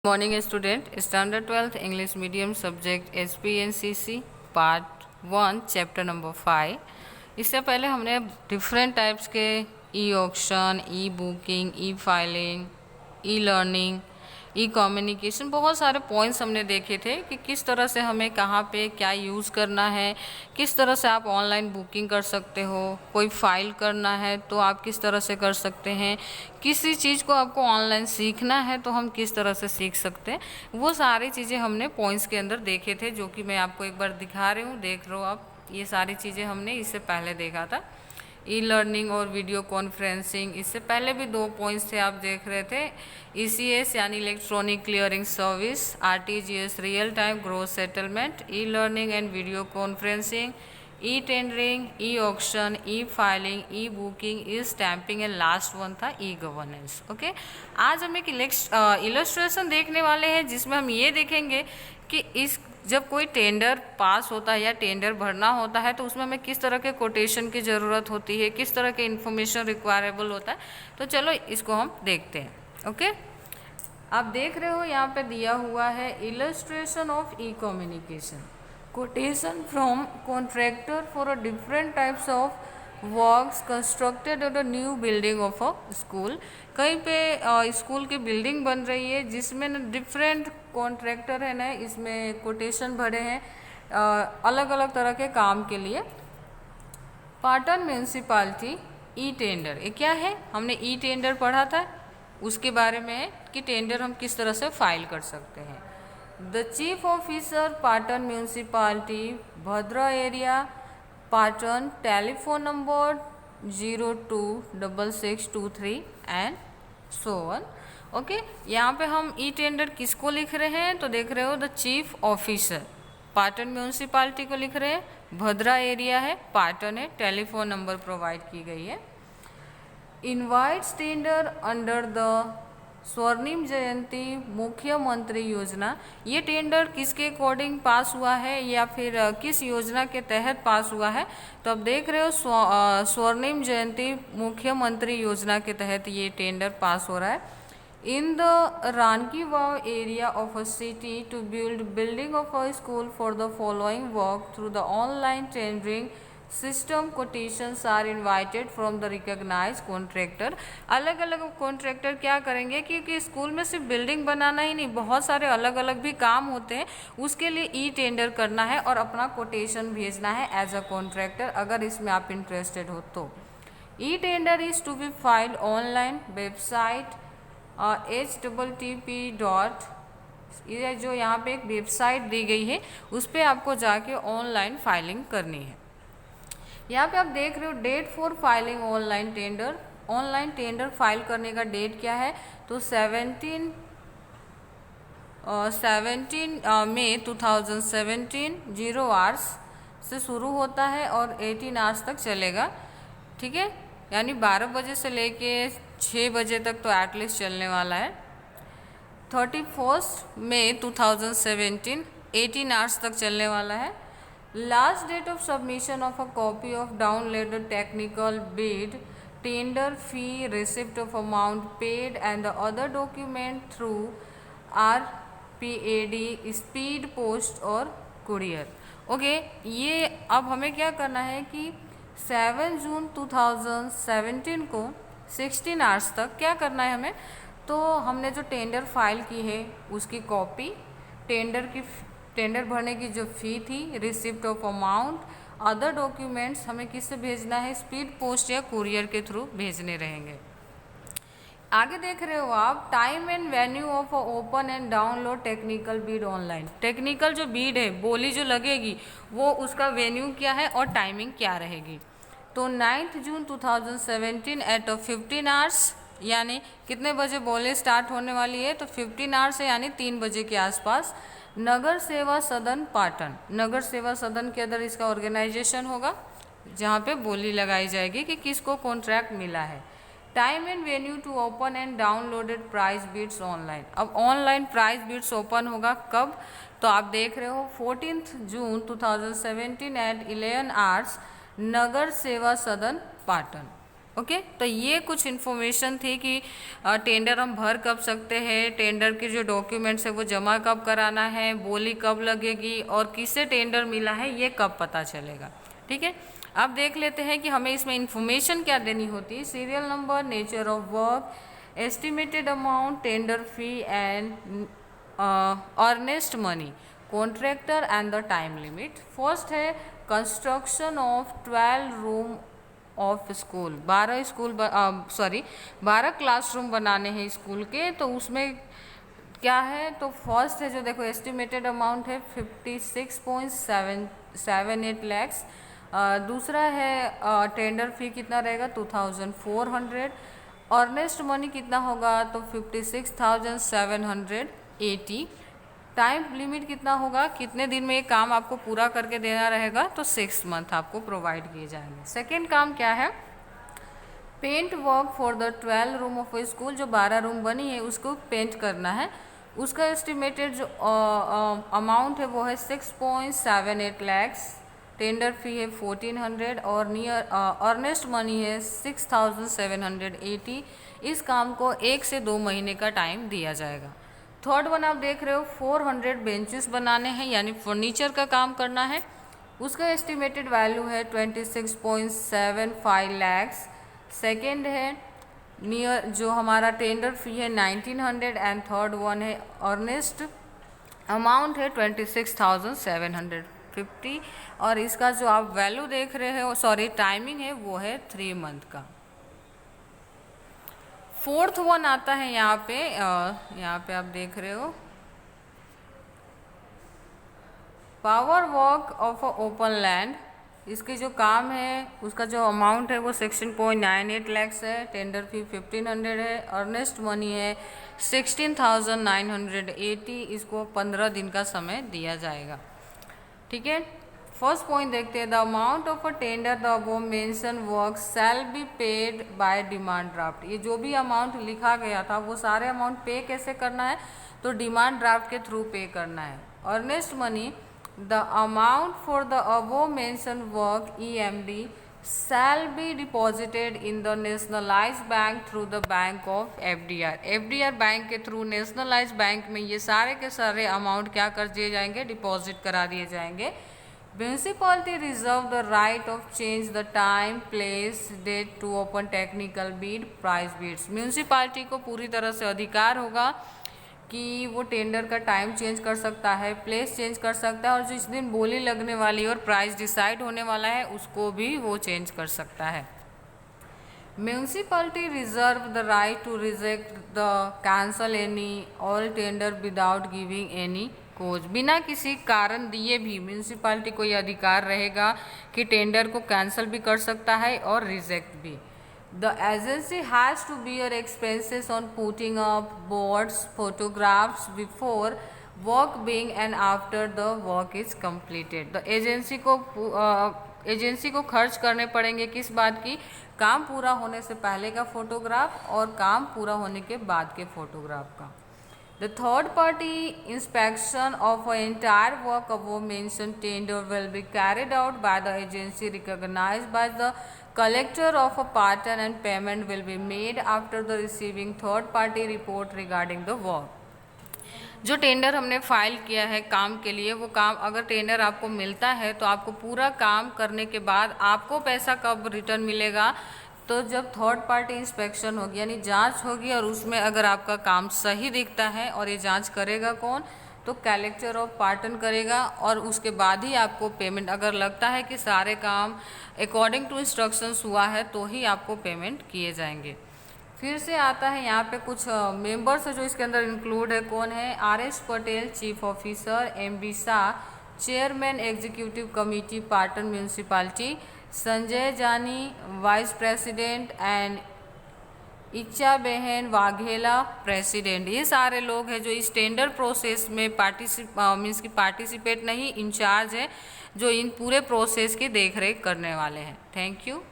Morning student, standard 12th English medium subject SPNCC part 1 chapter number 5। इससे पहले हमने different types के e auction, e booking, e filing, e learning, e communication, बहुत सारे points हमने देखे थे कि किस तरह से हमें कहाँ पे क्या यूज़ करना है, किस तरह से आप ऑनलाइन बुकिंग कर सकते हो, कोई फाइल करना है तो आप किस तरह से कर सकते हैं, किसी चीज़ को आपको ऑनलाइन सीखना है तो हम किस तरह से सीख सकते हैं। वो सारी चीज़ें हमने पॉइंट्स के अंदर देखे थे, जो कि मैं आपको एक बार दिखा रही हूँ, देख रहे हो आप। ये सारी चीज़ें हमने इससे पहले देखा था। ई लर्निंग और वीडियो कॉन्फ्रेंसिंग, इससे पहले भी 2 पॉइंट्स थे, आप देख रहे थे। ECS यानी electronic clearing service, RTGS real time growth settlement, e learning and video conferencing, e tendering, E auction, E filing, E booking, E stamping and last one था ई गवर्नेंस। ओके, आज हम एक इलस्ट्रेशन देखने वाले हैं जिसमें हम ये देखेंगे कि इस जब कोई टेंडर पास होता है या टेंडर भरना होता है तो उसमें हमें किस तरह के कोटेशन की ज़रूरत होती है, किस तरह के इन्फॉर्मेशन रिक्वायरेबल होता है। तो चलो इसको हम देखते हैं। ओके, आप देख रहे हो यहाँ पे दिया हुआ है illustration of E communication, quotation from contractor for a different types of works constructed at a new building of a school। कहीं पे स्कूल की बिल्डिंग बन रही है जिसमें ना डिफरेंट कॉन्ट्रैक्टर है ना, इसमें कोटेशन भरे हैं अलग अलग तरह के काम के लिए। पाटन म्यूनसिपालिटी ई टेंडर, ये क्या है, हमने ई टेंडर पढ़ा था, उसके बारे में है कि टेंडर हम किस तरह से फाइल कर सकते हैं। The Chief Officer, Patan Municipality, Bhadra area, Patan, telephone number 026623 and so on। Okay, यहाँ पे हम ई टेंडर किसको लिख रहे हैं तो देख रहे हो the chief officer, Patan municipality को लिख रहे हैं, भद्रा एरिया है, पाटन है, टेलीफोन नंबर प्रोवाइड की गई है। इनवाइट्स टेंडर अंडर द स्वर्णिम जयंती मुख्यमंत्री योजना, ये टेंडर किसके अकॉर्डिंग पास हुआ है या फिर किस योजना के तहत पास हुआ है। तो अब देख रहे हो स्वर्णिम जयंती मुख्यमंत्री योजना के तहत ये टेंडर पास हो रहा है। In the Ranki Vav area of a city to build building of a school for the following work through the online tendering system, quotations are invited from the recognize contractor. अलग अलग कॉन्ट्रैक्टर क्या करेंगे, क्योंकि school में सिर्फ बिल्डिंग बनाना ही नहीं, बहुत सारे अलग अलग भी काम होते हैं, उसके लिए ई टेंडर करना है और अपना कोटेशन भेजना है एज अ कॉन्ट्रैक्टर, अगर इसमें आप इंटरेस्टेड हो तो। E tender is to be filed online website http dot, ये जो यहाँ पे एक वेबसाइट दी गई है उस पर आपको जाके ऑनलाइन फाइलिंग करनी है। यहाँ पे आप देख रहे हो date for filing online tender, online tender file करने का डेट क्या है तो 17 मई 2017 0 आवर्स से शुरू होता है और 18 आवर्स तक चलेगा। ठीक है, यानी 12 बजे से लेके 6 बजे तक तो एटलीस्ट चलने वाला है। 31 मई 2017 18 आवर्स तक चलने वाला है। Last date of submission of a copy of downloaded technical bid, tender fee, receipt of amount paid and the other document through RPAD, speed post और कुरियर। ओके, ये अब हमें क्या करना है कि 7 जून 2017 को 16 आवर्स तक क्या करना है हमें, तो हमने जो टेंडर फाइल की है उसकी कॉपी, टेंडर भरने की जो फ़ी थी, receipt of amount, other documents हमें किससे भेजना है, स्पीड पोस्ट या कुरियर के थ्रू भेजने रहेंगे। आगे देख रहे हो आप time and venue of open and download technical Beed online. Technical जो बीड है, बोली जो लगेगी, वो उसका वेन्यू क्या है और टाइमिंग क्या रहेगी। तो 9 जून 2017 एट 15 आवर्स, यानी कितने बजे बोली स्टार्ट होने वाली है तो 15 आवर्स है, यानी 3 बजे के आसपास। नगर सेवा सदन पाटन, नगर सेवा सदन के अंदर इसका ऑर्गेनाइजेशन होगा जहाँ पे बोली लगाई जाएगी कि किसको कॉन्ट्रैक्ट मिला है। Time and venue to open and downloaded price bids online. अब ऑनलाइन प्राइस बिड्स ओपन होगा कब, तो आप देख रहे हो 14 जून 2017 एट 11 आवर्स, नगर सेवा सदन पाटन। ओके तो ये कुछ इन्फॉर्मेशन थी कि टेंडर हम भर कब सकते हैं, टेंडर के जो डॉक्यूमेंट्स है वो जमा कब कराना है, बोली कब लगेगी और किसे टेंडर मिला है ये कब पता चलेगा। ठीक है, अब देख लेते हैं कि हमें इसमें इन्फॉर्मेशन क्या देनी होती है। Serial number, nature of work, estimated amount, tender fee and earnest money, contractor and the time limit. First है construction of 12 room of school, 12 classroom बनाने हैं स्कूल के। तो उसमें क्या है, तो फर्स्ट है जो देखो एस्टिमेटेड अमाउंट है 56.78 लैक्स। दूसरा है टेंडर फी कितना रहेगा 2400। अर्नेस्ट मनी कितना होगा तो 56,780। टाइम लिमिट कितना होगा, कितने दिन में ये काम आपको पूरा करके देना रहेगा, तो 6 मंथ आपको प्रोवाइड किए जाएंगे। सेकेंड काम क्या है, paint work for the 12 room of a school, जो 12 रूम बनी है उसको पेंट करना है। उसका एस्टिमेटेड जो अमाउंट है वो है 6.78 लैक्स। टेंडर फी है 1400 और अर्नेस्ट मनी है 6780। इस काम को 1 से 2 महीने का टाइम दिया जाएगा। थर्ड वन आप देख रहे हो 400 बेंचेस बनाने हैं, यानी फर्नीचर का काम करना है। उसका एस्टिमेटेड वैल्यू है 26.75 लैक्स। सेकेंड है नियर जो हमारा टेंडर फी है 1900 एंड थर्ड वन है अर्नेस्ट अमाउंट है 26,750 और इसका जो आप वैल्यू देख रहे हो टाइमिंग है वो है 3 मंथ का। फोर्थ वन आता है यहाँ पे आप देख रहे हो power work of open land. इसके जो काम है उसका जो अमाउंट है वो 16.98 लैक्स है। टेंडर फी 1500 है। अर्नेस्ट मनी है 16,980। इसको 15 दिन का समय दिया जाएगा। ठीक है, फर्स्ट पॉइंट देखते हैं, the amount of a tender the above mention work shall be paid by demand draft. ये जो भी अमाउंट लिखा गया था वो सारे अमाउंट पे कैसे करना है, तो डिमांड ड्राफ्ट के थ्रू पे करना है। Earnest money the amount for the above mention work EMD shall be deposited in the nationalized bank through the bank of FDR bank के थ्रू नेशनलाइज बैंक में ये सारे के सारे अमाउंट क्या कर दिए जाएंगे, डिपॉजिट करा दिए जाएंगे। Municipality reserve the right of change the time, place, date to open technical bid, price bids. Municipality को पूरी तरह से अधिकार होगा कि वो टेंडर का टाइम चेंज कर सकता है, प्लेस चेंज कर सकता है और जिस दिन बोली लगने वाली और प्राइस डिसाइड होने वाला है उसको भी वो चेंज कर सकता है। Municipality reserve the right to reject the cancel any all tender without giving any cause. बिना किसी कारण दिए भी म्यूनसिपैलिटी को ये अधिकार रहेगा कि टेंडर को कैंसिल भी कर सकता है और रिजेक्ट भी। The agency has to bear expenses on putting up boards, photographs before work being and after the work is completed. The agency को खर्च करने पड़ेंगे किस बात की, काम पूरा होने से पहले का फोटोग्राफ और काम पूरा होने के बाद के फोटोग्राफ का। The third party inspection of an entire work above mentioned tender will be carried out by the agency recognized by the collector of a pattern and payment will be made after the receiving third party report regarding the work. जो tender हमने file किया है काम के लिए, वो काम अगर टेंडर आपको मिलता है तो आपको पूरा काम करने के बाद आपको पैसा कब रिटर्न मिलेगा, तो जब थर्ड पार्टी इंस्पेक्शन होगी यानी जांच होगी और उसमें अगर आपका काम सही दिखता है, और ये जांच करेगा कौन, तो कलेक्टर ऑफ पार्टन करेगा और उसके बाद ही आपको पेमेंट, अगर लगता है कि सारे काम अकॉर्डिंग टू इंस्ट्रक्शंस हुआ है तो ही आपको पेमेंट किए जाएंगे। फिर से आता है यहाँ पे कुछ मेंबर्स जो इसके अंदर इंक्लूड है, कौन है, RS Patel chief officer, MB Shah chairman executive committee Patan municipality, Sanjay जानी वाइस प्रेसिडेंट एंड इच्छा बहन वाघेला प्रेसिडेंट। ये सारे लोग हैं जो इस टेंडर प्रोसेस में पार्टिसिपेट नहीं, इंचार्ज है जो इन पूरे प्रोसेस की देखरेख करने वाले हैं। Thank you.